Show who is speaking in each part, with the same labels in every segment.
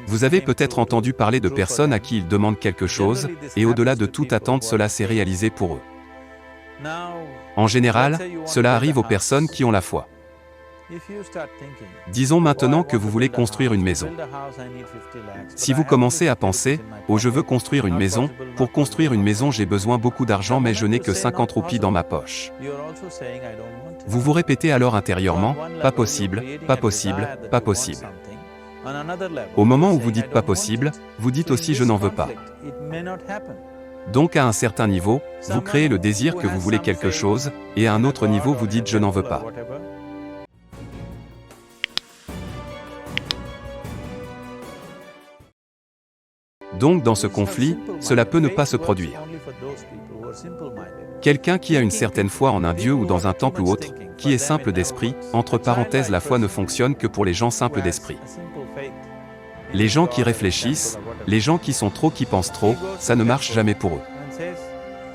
Speaker 1: Vous avez peut-être entendu parler de personnes à qui ils demandent quelque chose, et au-delà de toute attente cela s'est réalisé pour eux. En général, cela arrive aux personnes qui ont la foi. Disons maintenant que vous voulez construire une maison. Si vous commencez à penser « Oh, je veux construire une maison, pour construire une maison j'ai besoin beaucoup d'argent mais je n'ai que 50 roupies dans ma poche ». Vous vous répétez alors intérieurement « Pas possible, pas possible, pas possible ». Au moment où vous dites « pas possible », vous dites aussi « je n'en veux pas ». Donc à un certain niveau, vous créez le désir que vous voulez quelque chose, et à un autre niveau vous dites « je n'en veux pas ». Donc dans ce conflit, cela peut ne pas se produire. Quelqu'un qui a une certaine foi en un dieu ou dans un temple ou autre, qui est simple d'esprit, entre parenthèses la foi ne fonctionne que pour les gens simples d'esprit. Les gens qui réfléchissent, les gens qui pensent trop, ça ne marche jamais pour eux.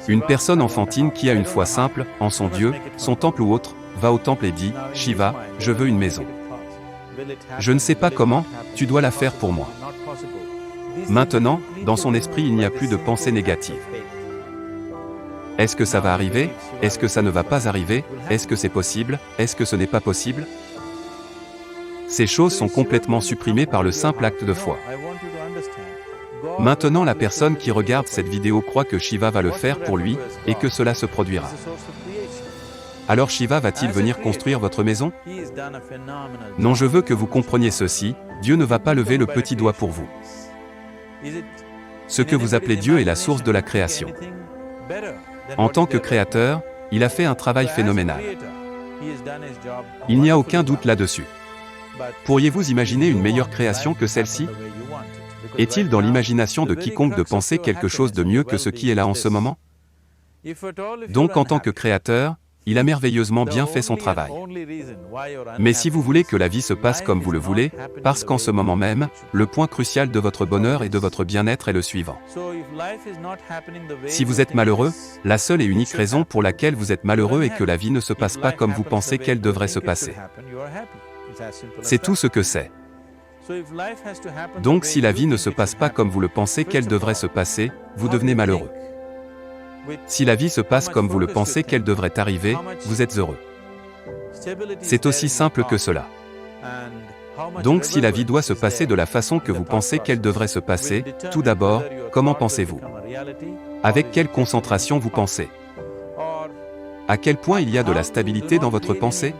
Speaker 1: Une personne enfantine qui a une foi simple, en son dieu, son temple ou autre, va au temple et dit « Shiva, je veux une maison. Je ne sais pas comment, tu dois la faire pour moi. » Maintenant, dans son esprit il n'y a plus de pensée négative. Est-ce que ça va arriver? Est-ce que ça ne va pas arriver? Est-ce que c'est possible? Est-ce que ce n'est pas possible? Ces choses sont complètement supprimées par le simple acte de foi. Maintenant la personne qui regarde cette vidéo croit que Shiva va le faire pour lui, et que cela se produira. Alors Shiva va-t-il venir construire votre maison? Non, je veux que vous compreniez ceci, Dieu ne va pas lever le petit doigt pour vous. Ce que vous appelez Dieu est la source de la création. En tant que créateur, il a fait un travail phénoménal. Il n'y a aucun doute là-dessus. Pourriez-vous imaginer une meilleure création que celle-ci? Est-il dans l'imagination de quiconque de penser quelque chose de mieux que ce qui est là en ce moment? Donc en tant que créateur, il a merveilleusement bien fait son travail. Mais si vous voulez que la vie se passe comme vous le voulez, parce qu'en ce moment même, le point crucial de votre bonheur et de votre bien-être est le suivant. Si vous êtes malheureux, la seule et unique raison pour laquelle vous êtes malheureux est que la vie ne se passe pas comme vous pensez qu'elle devrait se passer. C'est tout ce que c'est. Donc si la vie ne se passe pas comme vous le pensez qu'elle devrait se passer, vous devenez malheureux. Si la vie se passe comme vous le pensez qu'elle devrait arriver, vous êtes heureux. C'est aussi simple que cela. Donc si la vie doit se passer de la façon que vous pensez qu'elle devrait se passer, tout d'abord, comment pensez-vous? Avec quelle concentration vous pensez? À quel point il y a de la stabilité dans votre pensée?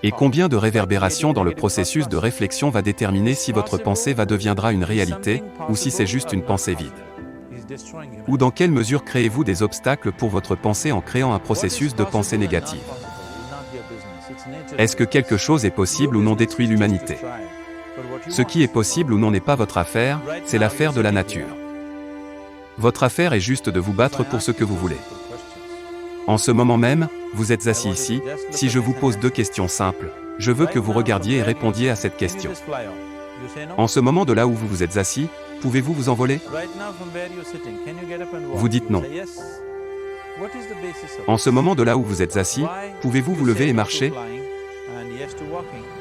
Speaker 1: Et combien de réverbérations dans le processus de réflexion va déterminer si votre pensée deviendra une réalité, ou si c'est juste une pensée vide? Ou dans quelle mesure créez-vous des obstacles pour votre pensée en créant un processus de pensée négative? Est-ce que quelque chose est possible ou non détruit l'humanité? Ce qui est possible ou non n'est pas votre affaire, c'est l'affaire de la nature. Votre affaire est juste de vous battre pour ce que vous voulez. En ce moment même, vous êtes assis ici, si je vous pose deux questions simples, je veux que vous regardiez et répondiez à cette question. En ce moment de là où vous êtes assis, pouvez-vous vous envoler? Vous dites non. En ce moment de là où vous êtes assis, pouvez-vous vous lever et marcher?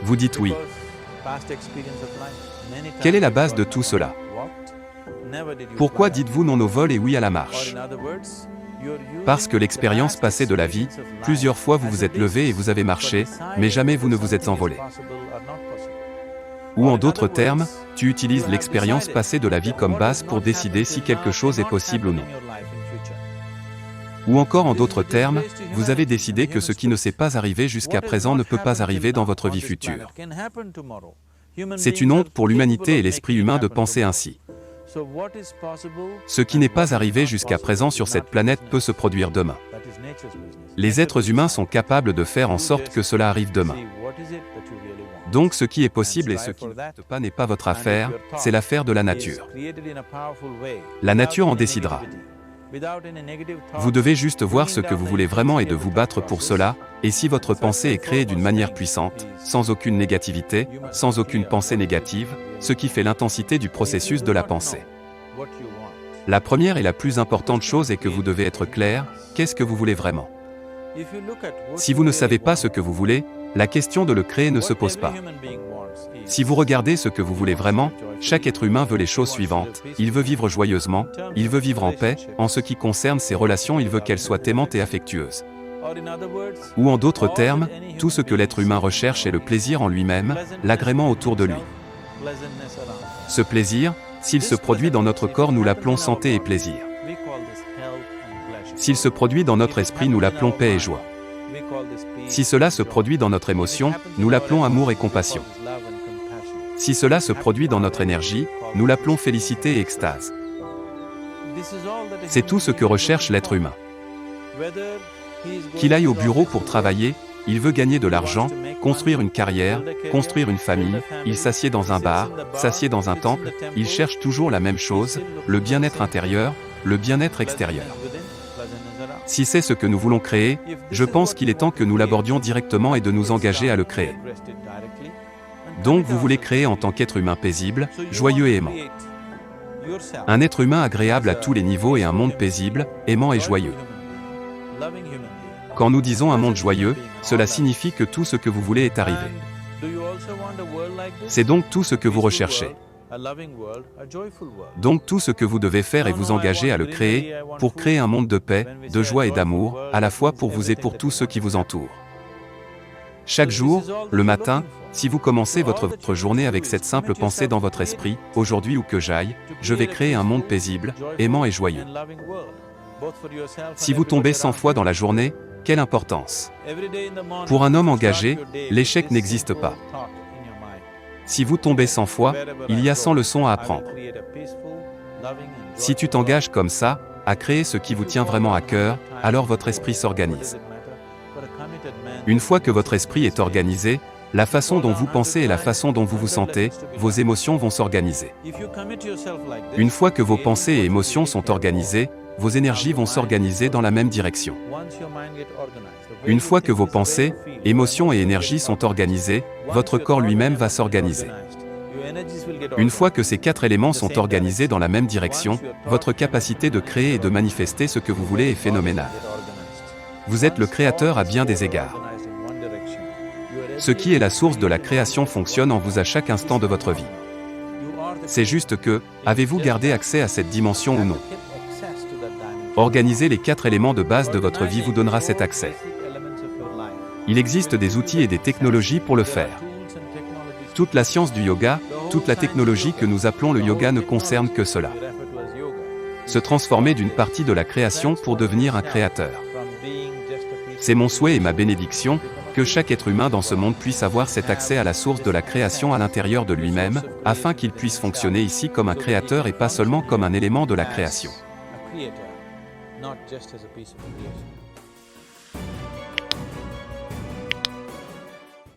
Speaker 1: Vous dites oui. Quelle est la base de tout cela? Pourquoi dites-vous non au vol et oui à la marche? Parce que l'expérience passée de la vie, plusieurs fois vous vous êtes levé et vous avez marché, mais jamais vous ne vous êtes envolé. Ou en d'autres termes, tu utilises l'expérience passée de la vie comme base pour décider si quelque chose est possible ou non. Ou encore en d'autres termes, vous avez décidé que ce qui ne s'est pas arrivé jusqu'à présent ne peut pas arriver dans votre vie future. C'est une honte pour l'humanité et l'esprit humain de penser ainsi. Ce qui n'est pas arrivé jusqu'à présent sur cette planète peut se produire demain. Les êtres humains sont capables de faire en sorte que cela arrive demain. Donc ce qui est possible et ce qui ne l'est pas n'est pas votre affaire, c'est l'affaire de la nature. La nature en décidera. Vous devez juste voir ce que vous voulez vraiment et de vous battre pour cela, et si votre pensée est créée d'une manière puissante, sans aucune négativité, sans aucune pensée négative, ce qui fait l'intensité du processus de la pensée. La première et la plus importante chose est que vous devez être clair, qu'est-ce que vous voulez vraiment? Si vous ne savez pas ce que vous voulez, la question de le créer ne se pose pas. Si vous regardez ce que vous voulez vraiment, chaque être humain veut les choses suivantes. Il veut vivre joyeusement, il veut vivre en paix, en ce qui concerne ses relations il veut qu'elles soient aimantes et affectueuses. Ou en d'autres termes, tout ce que l'être humain recherche est le plaisir en lui-même, l'agrément autour de lui. Ce plaisir, s'il se produit dans notre corps, nous l'appelons santé et plaisir. S'il se produit dans notre esprit, nous l'appelons paix et joie. Si cela se produit dans notre émotion, nous l'appelons amour et compassion. Si cela se produit dans notre énergie, nous l'appelons félicité et extase. C'est tout ce que recherche l'être humain. Qu'il aille au bureau pour travailler, il veut gagner de l'argent, construire une carrière, construire une famille, il s'assied dans un bar, s'assied dans un temple, il cherche toujours la même chose, le bien-être intérieur, le bien-être extérieur. Si c'est ce que nous voulons créer, je pense qu'il est temps que nous l'abordions directement et de nous engager à le créer. Donc vous voulez créer en tant qu'être humain paisible, joyeux et aimant. Un être humain agréable à tous les niveaux et un monde paisible, aimant et joyeux. Quand nous disons un monde joyeux, cela signifie que tout ce que vous voulez est arrivé. C'est donc tout ce que vous recherchez. Donc tout ce que vous devez faire est vous engager à le créer, pour créer un monde de paix, de joie et d'amour, à la fois pour vous et pour tous ceux qui vous entourent. Chaque jour, le matin, si vous commencez votre journée avec cette simple pensée dans votre esprit, aujourd'hui où que j'aille, je vais créer un monde paisible, aimant et joyeux. Si vous tombez 100 fois dans la journée, quelle importance! Pour un homme engagé, l'échec n'existe pas. Si vous tombez 100 fois, il y a 100 leçons à apprendre. Si tu t'engages comme ça, à créer ce qui vous tient vraiment à cœur, alors votre esprit s'organise. Une fois que votre esprit est organisé, la façon dont vous pensez et la façon dont vous vous sentez, vos émotions vont s'organiser. Une fois que vos pensées et émotions sont organisées, vos énergies vont s'organiser dans la même direction. Une fois que vos pensées, émotions et énergies sont organisées, votre corps lui-même va s'organiser. Une fois que ces 4 éléments sont organisés dans la même direction, votre capacité de créer et de manifester ce que vous voulez est phénoménale. Vous êtes le créateur à bien des égards. Ce qui est la source de la création fonctionne en vous à chaque instant de votre vie. C'est juste que, avez-vous gardé accès à cette dimension ou non? Organiser les 4 éléments de base de votre vie vous donnera cet accès. Il existe des outils et des technologies pour le faire. Toute la science du yoga, toute la technologie que nous appelons le yoga ne concerne que cela. Se transformer d'une partie de la création pour devenir un créateur. C'est mon souhait et ma bénédiction, que chaque être humain dans ce monde puisse avoir cet accès à la source de la création à l'intérieur de lui-même, afin qu'il puisse fonctionner ici comme un créateur et pas seulement comme un élément de la création.
Speaker 2: Not just as a piece of creation.